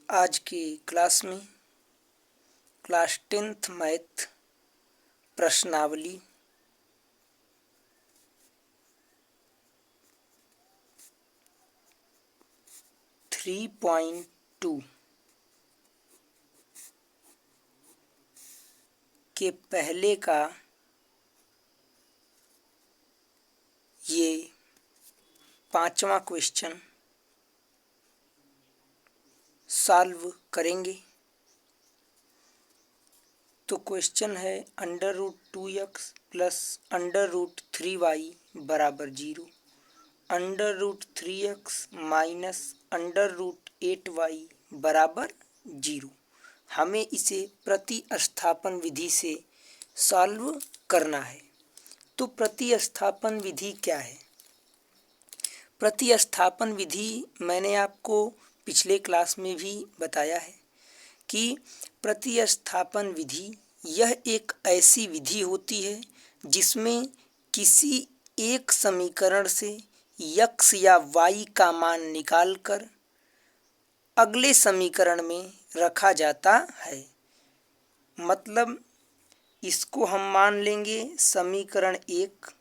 आज की क्लास में क्लास 10th मैथ प्रश्नावली थ्री पॉइंट टू के पहले का ये 5वां क्वेश्चन सॉल्व करेंगे। तो क्वेश्चन है √2x प्लस √3y बराबर 0, √3x माइनस √8y बराबर 0। हमें इसे प्रतिस्थापन विधि से सॉल्व करना है। तो प्रतिस्थापन विधि क्या है? प्रतिस्थापन विधि मैंने आपको पिछले क्लास में भी बताया है कि प्रतिस्थापन विधि यह एक ऐसी विधि होती है जिसमें किसी एक समीकरण से x या y का मान निकालकर अगले समीकरण में रखा जाता है। मतलब इसको हम मान लेंगे समीकरण 1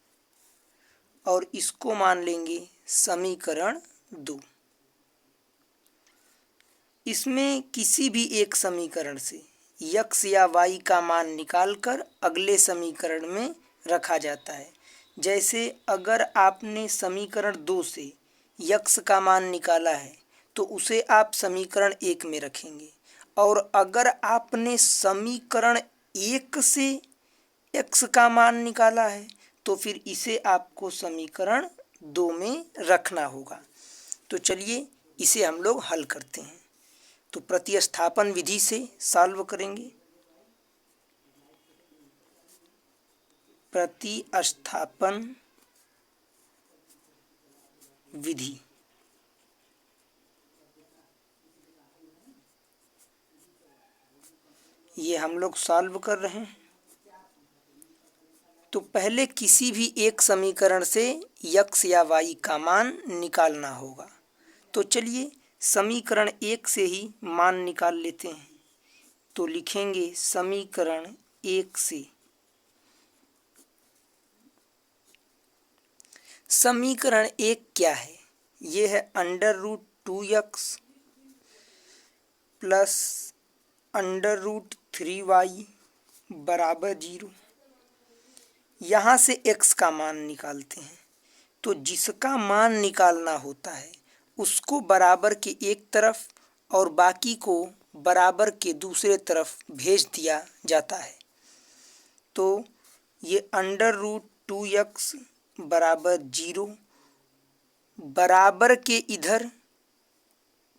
और इसको मान लेंगे समीकरण 2। इसमें किसी भी एक समीकरण से x या y का मान निकालकर अगले समीकरण में रखा जाता है। जैसे अगर आपने समीकरण 2 से x का मान निकाला है तो उसे आप समीकरण 1 में रखेंगे, और अगर आपने समीकरण 1 से x का मान निकाला है तो फिर इसे आपको समीकरण 2 में रखना होगा। तो चलिए इसे हम लोग हल करते हैं। तो प्रतिस्थापन विधि से सॉल्व करेंगे। प्रतिस्थापन विधि ये हम लोग सॉल्व कर रहे हैं। तो पहले किसी भी एक समीकरण से x या y का मान निकालना होगा। तो चलिए समीकरण 1 से ही मान निकाल लेते हैं। तो लिखेंगे समीकरण 1 से समीकरण 1 क्या है? ये है √2x प्लस √3y बराबर 0। यहाँ से x का मान निकालते हैं। तो जिसका मान निकालना होता है उसको बराबर के एक तरफ और बाकी को बराबर के दूसरे तरफ भेज दिया जाता है। तो ये √2x बराबर 0, बराबर के इधर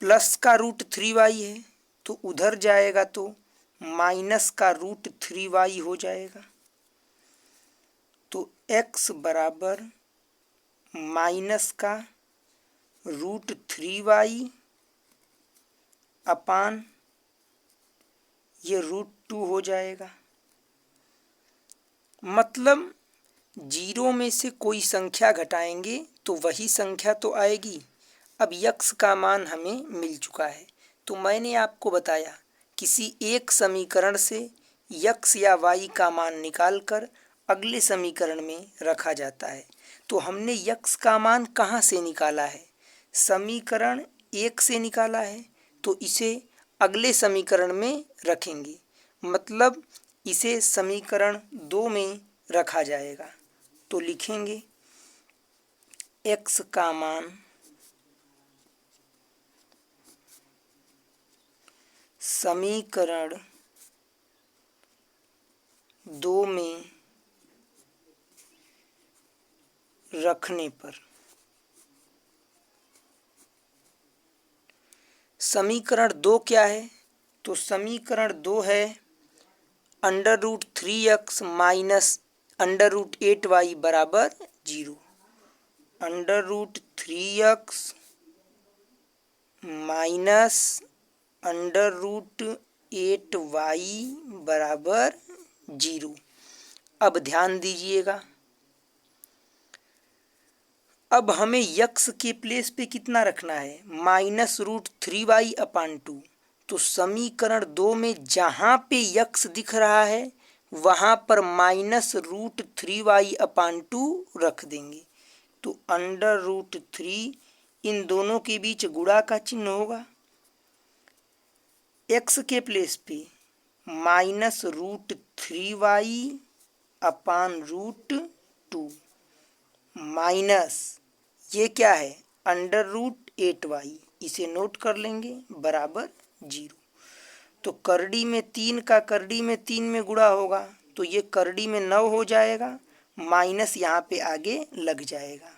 प्लस का √3y है तो उधर जाएगा तो माइनस का √3y हो जाएगा। तो x बराबर माइनस का √3y अपान ये √2 हो जाएगा। मतलब 0 में से कोई संख्या घटाएंगे तो वही संख्या तो आएगी। अब x का मान हमें मिल चुका है। तो मैंने आपको बताया किसी एक समीकरण से x या y का मान निकालकर अगले समीकरण में रखा जाता है। तो हमने x का मान कहाँ से निकाला है? समीकरण 1 से निकाला है। तो इसे अगले समीकरण में रखेंगे, मतलब इसे समीकरण 2 में रखा जाएगा। तो लिखेंगे x का मान समीकरण 2 में रखने पर समीकरण 2 क्या है? तो समीकरण 2 है √3x माइनस √8y बराबर 0। √3x माइनस √8y बराबर 0। अब ध्यान दीजिएगा, अब हमें x के प्लेस पे कितना रखना है? -√3y/2। तो समीकरण 2 में जहाँ पे यक्स दिख रहा है वहाँ पर -√3y/2 रख देंगे। तो √3 इन दोनों के बीच गुणा का चिन्ह होगा। एक्स के प्लेस पे -√3y/√2 माइनस ये क्या है √8y, इसे नोट कर लेंगे बराबर 0। तो करड़ी में 3 का करड़ी में 3 में गुणा होगा तो ये करड़ी में 9 हो जाएगा, माइनस यहाँ पे आगे लग जाएगा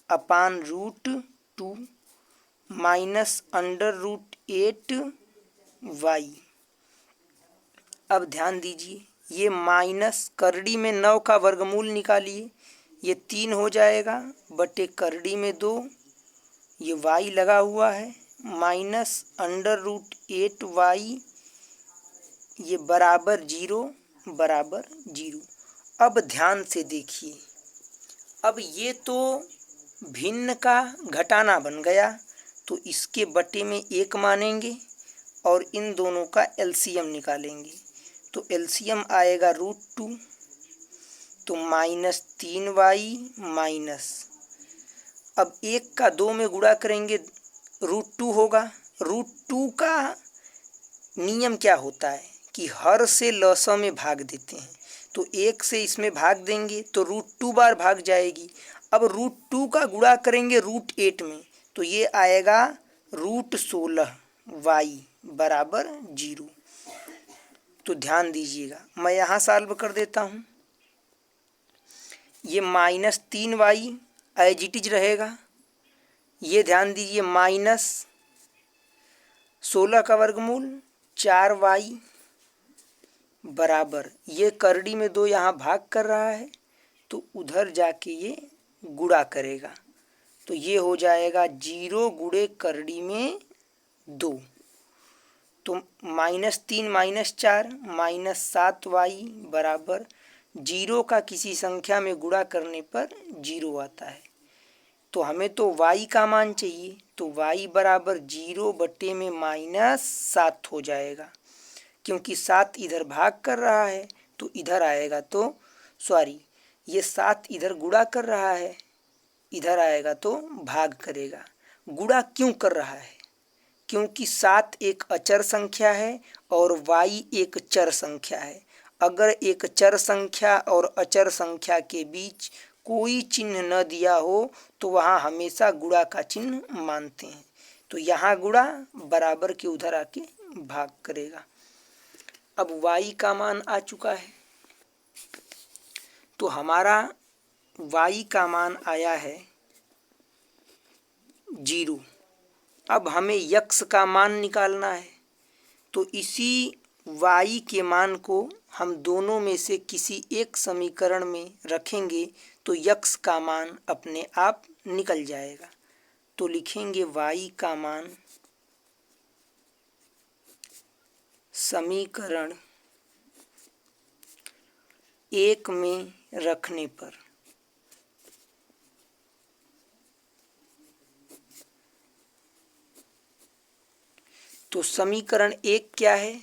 y/√2 माइनस √8y। अब ध्यान दीजिए ये माइनस करड़ी में 9 का वर्गमूल निकालिए, ये 3 हो जाएगा बटे करड़ी में 2, ये y लगा हुआ है माइनस √8y, ये बराबर 0 बराबर 0। अब ध्यान से देखिए, अब ये तो भिन्न का घटाना बन गया तो इसके बटे में 1 मानेंगे और इन दोनों का एलसीएम निकालेंगे। तो एलसीएम आएगा √2, तो -3y माइनस, अब 1 का 2 में गुणा करेंगे √2 होगा। √2 का नियम क्या होता है कि हर से लस में भाग देते हैं, तो 1 से इसमें भाग देंगे तो √2 बार भाग जाएगी। अब √2 का गुणा करेंगे √8 में तो ये आएगा √16y बराबर 0। तो ध्यान दीजिएगा मैं यहाँ सॉल्व कर देता हूँ। ये -3y एज इट इज रहेगा, ये ध्यान दीजिए -16 का वर्गमूल 4y बराबर, ये करड़ी में 2 यहाँ भाग कर रहा है तो उधर जाके ये गुणा करेगा तो ये हो जाएगा 0 गुणे करड़ी में 2, तो -3 - 4 -7y बराबर 0 का किसी संख्या में गुणा करने पर 0 आता है। तो हमें तो y का मान चाहिए तो y बराबर 0 बटे में -7 हो जाएगा, क्योंकि 7 इधर भाग कर रहा है तो इधर आएगा तो सॉरी ये 7 इधर गुणा कर रहा है, इधर आएगा तो भाग करेगा। गुणा क्यों कर रहा है? क्योंकि 7 एक अचर संख्या है और y एक चर संख्या है। अगर एक चर संख्या और अचर संख्या के बीच कोई चिन्ह न दिया हो तो वहाँ हमेशा गुणा का चिन्ह मानते हैं। तो यहाँ गुणा बराबर के उधर आके भाग करेगा। अब y का मान आ चुका है तो हमारा y का मान आया है 0। अब हमें x का मान निकालना है तो इसी y के मान को हम दोनों में से किसी एक समीकरण में रखेंगे तो x का मान अपने आप निकल जाएगा। तो लिखेंगे y का मान समीकरण 1 में रखने पर तो समीकरण 1 क्या है?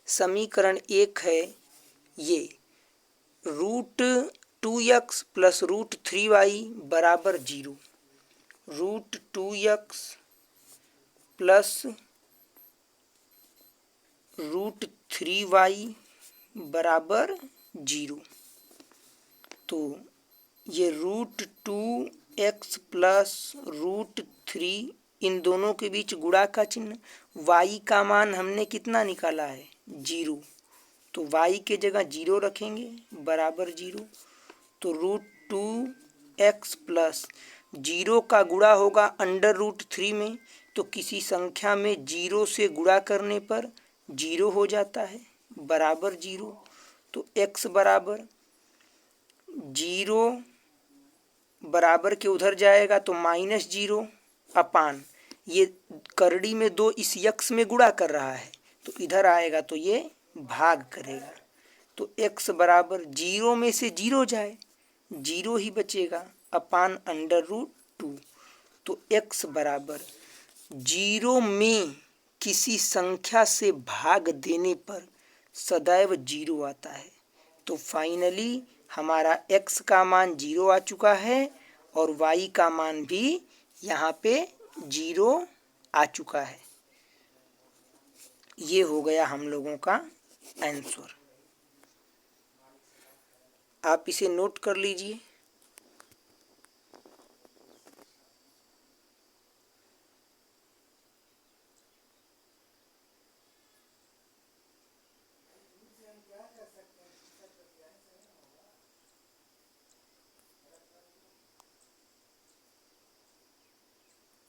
समीकरण 1 है ये √2x + √3y बराबर 0, √2x + √3y बराबर 0। तो ये √2x + √3 इन दोनों के बीच गुणा का चिन्ह, y का मान हमने कितना निकाला है 0, तो y के जगह 0 रखेंगे बराबर 0। तो √2x + 0 का गुणा होगा √3 में, तो किसी संख्या में 0 से गुणा करने पर 0 हो जाता है बराबर 0। तो x बराबर 0 बराबर के उधर जाएगा तो -0 अपान ये करड़ी में 2 इस यक्स में गुणा कर रहा है तो इधर आएगा तो ये भाग करेगा। तो x बराबर 0 में से 0 जाए 0 ही बचेगा अपान √2। तो x बराबर 0 में किसी संख्या से भाग देने पर सदैव 0 आता है। तो फाइनली हमारा x का मान 0 आ चुका है और y का मान भी यहाँ पे 0 आ चुका है। ये हो गया हम लोगों का आंसर। आप इसे नोट कर लीजिए।